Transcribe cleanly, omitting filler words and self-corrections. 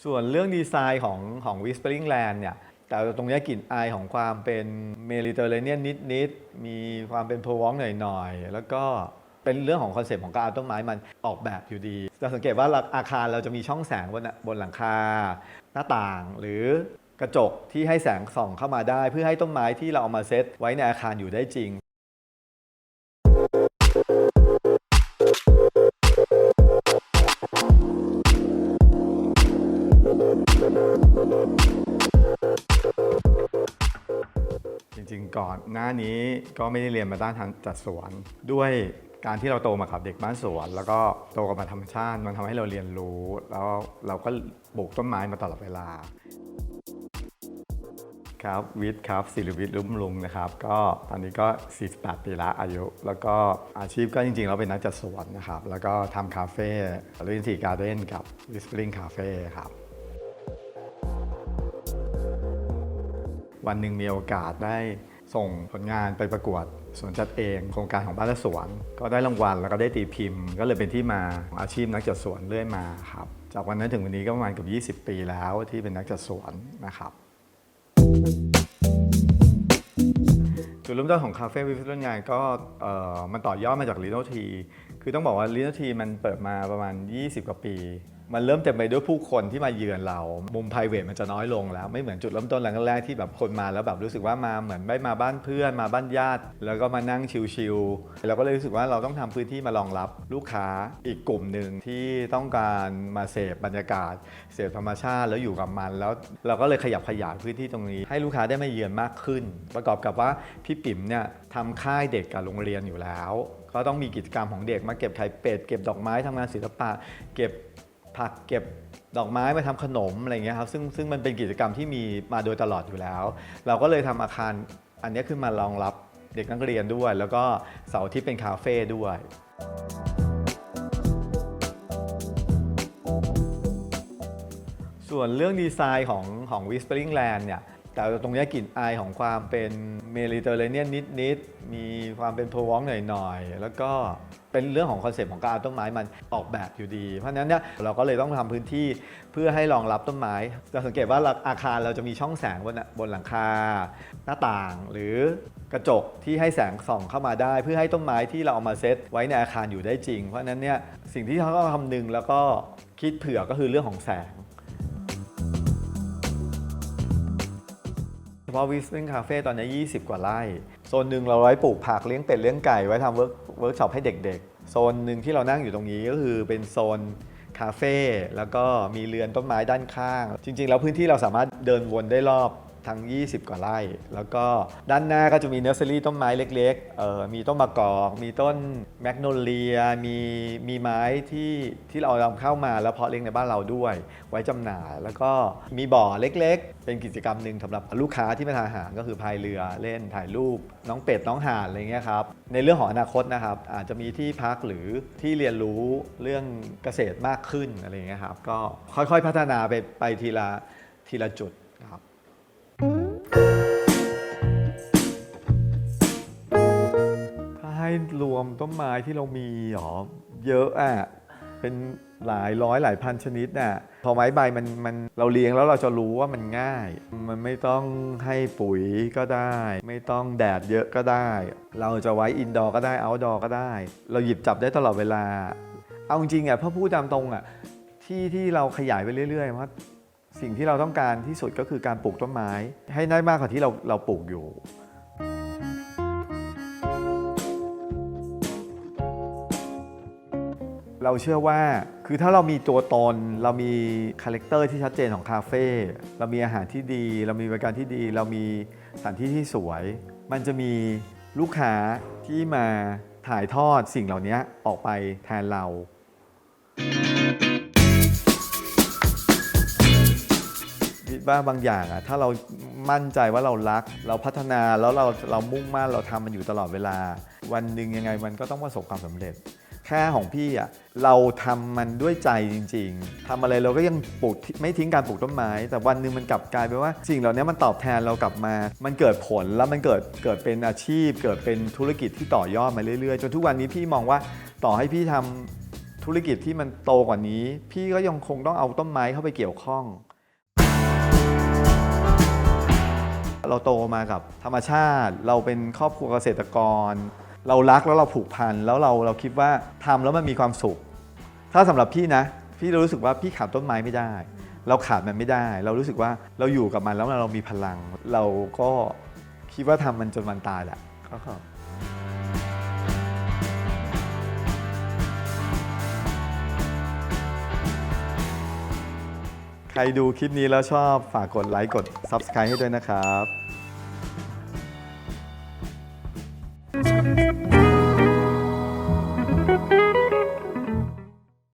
ส่วนเรื่องดีไซน์ของ Whispering Land เนี่ยแต่ตรงนี้กลิ่นอายของความเป็นเมดิเตอร์เรเนียนนิดๆมีความเป็นโพรวองหน่อยๆแล้วก็เป็นเรื่องของคอนเซปต์ของการเอาต้นไม้มันออกแบบอยู่ดีจะสังเกตว่าอาคารเราจะมีช่องแสงบนหลังคาหน้าต่างหรือกระจกที่ให้แสงส่องเข้ามาได้เพื่อให้ต้นไม้ที่เราเอามาเซตไว้ในอาคารอยู่ได้จริงจริงๆก่อนหน้านี้ก็ไม่ได้เรียนมาด้านทางจัดสวนด้วยการที่เราโตมากับเด็กบ้านสวนแล้วก็โตกับธรรมชาติมันทำให้เราเรียนรู้แล้วเราก็ปลูกต้นไม้มาตลอดเวลาครับวิทย์ครับศิริวิทย์รุ่มลุงนะครับก็ตอนนี้ก็48ปีละอายุแล้วก็อาชีพก็จริงๆเราเป็นนักจัดสวนนะครับแล้วก็ทำคาเฟ่ลินทีการ์เด้นกับ Whispering Cafe ครับวันหนึ่งมีโอกาสได้ส่งผลงานไปประกวดสวนจัดเองโครงการของบ้านและสวนก็ได้รางวัลแล้วก็ได้ตีพิมพ์ก็เลยเป็นที่มาของอาชีพนักจัดสวนเรื่อยมาครับจากวันนั้นถึงวันนี้ก็ประมาณเกือบ20 ปีแล้วที่เป็นนักจัดสวนนะครับจุดเริ่มต้นของคาเฟ่วิฟต์ต้นงานก็มันต่อยอดมาจากลิโนทีคือต้องบอกว่าลิโนทีมันเปิดมาประมาณ20 กว่าปีมันเริ่มเต็มไปด้วยผู้คนที่มาเยือนเรามุม private มันจะน้อยลงแล้วไม่เหมือนจุดเริ่มต้นแรกๆที่แบบคนมาแล้วแบบรู้สึกว่ามาเหมือนไม่มาบ้านเพื่อนมาบ้านญาติแล้วก็มานั่งชิลๆเราก็เลยรู้สึกว่าเราต้องทำพื้นที่มารองรับลูกค้าอีกกลุ่มหนึ่งที่ต้องการมาเสพบรรยากาศเสพธรรมชาติแล้วอยู่กับมันแล้วเราก็เลยขยับขยายพื้นที่ตรงนี้ให้ลูกค้าได้มาเยือนมากขึ้นประกอบกับว่าพี่ปิ๋มเนี่ยทำค่ายเด็กกับโรงเรียนอยู่แล้วก็ต้องมีกิจกรรมของเด็กมาเก็บไข่เป็ดเก็บดอกไม้ทำงานศิลปะเก็บผักเก็บดอกไม้มาทำขนมอะไรเงี้ยครับซึ่งมันเป็นกิจกรรมที่มีมาโดยตลอดอยู่แล้วเราก็เลยทำอาคารอันนี้ขึ้นมารองรับเด็กนักเรียนด้วยแล้วก็เสาร์อาทิตย์เป็นคาเฟ่ด้วยส่วนเรื่องดีไซน์ของ Whispering Land เนี่ยแต่ตรงนี้กลิ่นอายของความเป็นเมดิเตอร์เรเนียนนิดๆมีความเป็นโพรวองหน่อยๆแล้วก็เป็นเรื่องของคอนเซปต์ของการเอาต้นไม้มันออกแบบอยู่ดีเพราะฉะนั้นเนี่ยเราก็เลยต้องทำพื้นที่เพื่อให้รองรับต้นไม้จะสังเกตว่าอาคารเราจะมีช่องแสงบนหลังคาหน้าต่างหรือกระจกที่ให้แสงส่องเข้ามาได้เพื่อให้ต้นไม้ที่เราเอามาเซตไว้ในอาคารอยู่ได้จริงเพราะฉะนั้นเนี่ยสิ่งที่เขาต้องคำนึงแล้วก็คิดเผื่อก็คือเรื่องของแสงเพราะ Whispering Cafe ตอนนี้20 กว่าไร่โซนหนึ่งเราไว้ปลูกผักเลี้ยงเป็ดเลี้ยงไก่ไว้ทำเวิร์กช็อปให้เด็กๆโซนหนึ่งที่เรานั่งอยู่ตรงนี้ก็คือเป็นโซนคาเฟ่แล้วก็มีเรือนต้นไม้ด้านข้างจริงๆแล้วพื้นที่เราสามารถเดินวนได้รอบทั้ง20 กว่าไร่แล้วก็ด้านหน้าก็จะมีเนอร์เซอรี่ต้นไม้เล็กๆมีต้นมะกอกมีต้นแมกโนเลียมีไม้ที่เรานำเข้ามาแล้วเพาะเลี้ยงในบ้านเราด้วยไว้จำหน่ายแล้วก็มีบ่อเล็กๆเป็นกิจกรรมหนึ่งสำหรับลูกค้าที่มาทานอาหารก็คือพายเรือเล่นถ่ายรูปน้องเป็ดน้องห่านอะไรเงี้ยครับในเรื่องของอนาคตนะครับอาจจะมีที่พักหรือที่เรียนรู้เรื่องเกษตรมากขึ้นอะไรเงี้ยครับก็ค่อยๆพัฒนาไปทีละจุดครับถ้าให้รวมต้นไม้ที่เรามีเยอะเป็นหลายร้อยหลายพันชนิดพอไม้ใบมันเราเลี้ยงแล้วเราจะรู้ว่ามันง่ายมันไม่ต้องให้ปุ๋ยก็ได้ไม่ต้องแดดเยอะก็ได้เราจะไว้อินดอร์ก็ได้เอาท์ดอร์ก็ได้เราหยิบจับได้ตลอดเวลาเอาจริงพอพูดตามตรงที่เราขยายไปเรื่อยๆเพราะสิ่งที่เราต้องการที่สุดก็คือการปลูกต้นไม้ให้ได้มากกว่าที่เราปลูกอยู่เราเชื่อว่าคือถ้าเรามีตัวตนเรามีคาแรคเตอร์ที่ชัดเจนของคาเฟ่เรามีอาหารที่ดีเรามีบริการที่ดีเรามีสถานที่ที่สวยมันจะมีลูกค้าที่มาถ่ายทอดสิ่งเหล่านี้ออกไปแทนเราคิดว่าบางอย่างถ้าเรามั่นใจว่าเรารักเราพัฒนาแล้วเรามุ่งมั่นเราทำมันอยู่ตลอดเวลาวันหนึ่งยังไงมันก็ต้องประสบความสำเร็จแค่ของพี่เราทำมันด้วยใจจริงๆทำอะไรเราก็ยังปลูกไม่ทิ้งการปลูกต้นไม้แต่วันหนึ่งมันกลับกลายเป็นว่าสิ่งเหล่านี้มันตอบแทนเรากลับมามันเกิดผลแล้วมันเกิดเป็นอาชีพเกิดเป็นธุรกิจที่ต่อยอดมาเรื่อยๆจนทุกวันนี้พี่มองว่าต่อให้พี่ท ธุรกิจที่มันโตกว่านี้พี่ก็ยังคงต้องเอาต้นไม้เข้าไปเกี่ยวข้องเราโตมากับธรรมชาติเราเป็นครอบครัวเกษตรกรเรารักแล้วเราผูกพันแล้วเราคิดว่าทำแล้วมันมีความสุขถ้าสำหรับพี่นะพี่รู้สึกว่าพี่ขาดต้นไม้ไม่ได้เราขาดมันไม่ได้เรารู้สึกว่าเราอยู่กับมันแล้วเรามีพลังเราก็คิดว่าทำมันจนวันตายแหละก็ใครดูคลิปนี้แล้วชอบฝากกดไลค์กด Subscribe ให้ด้วยนะครับ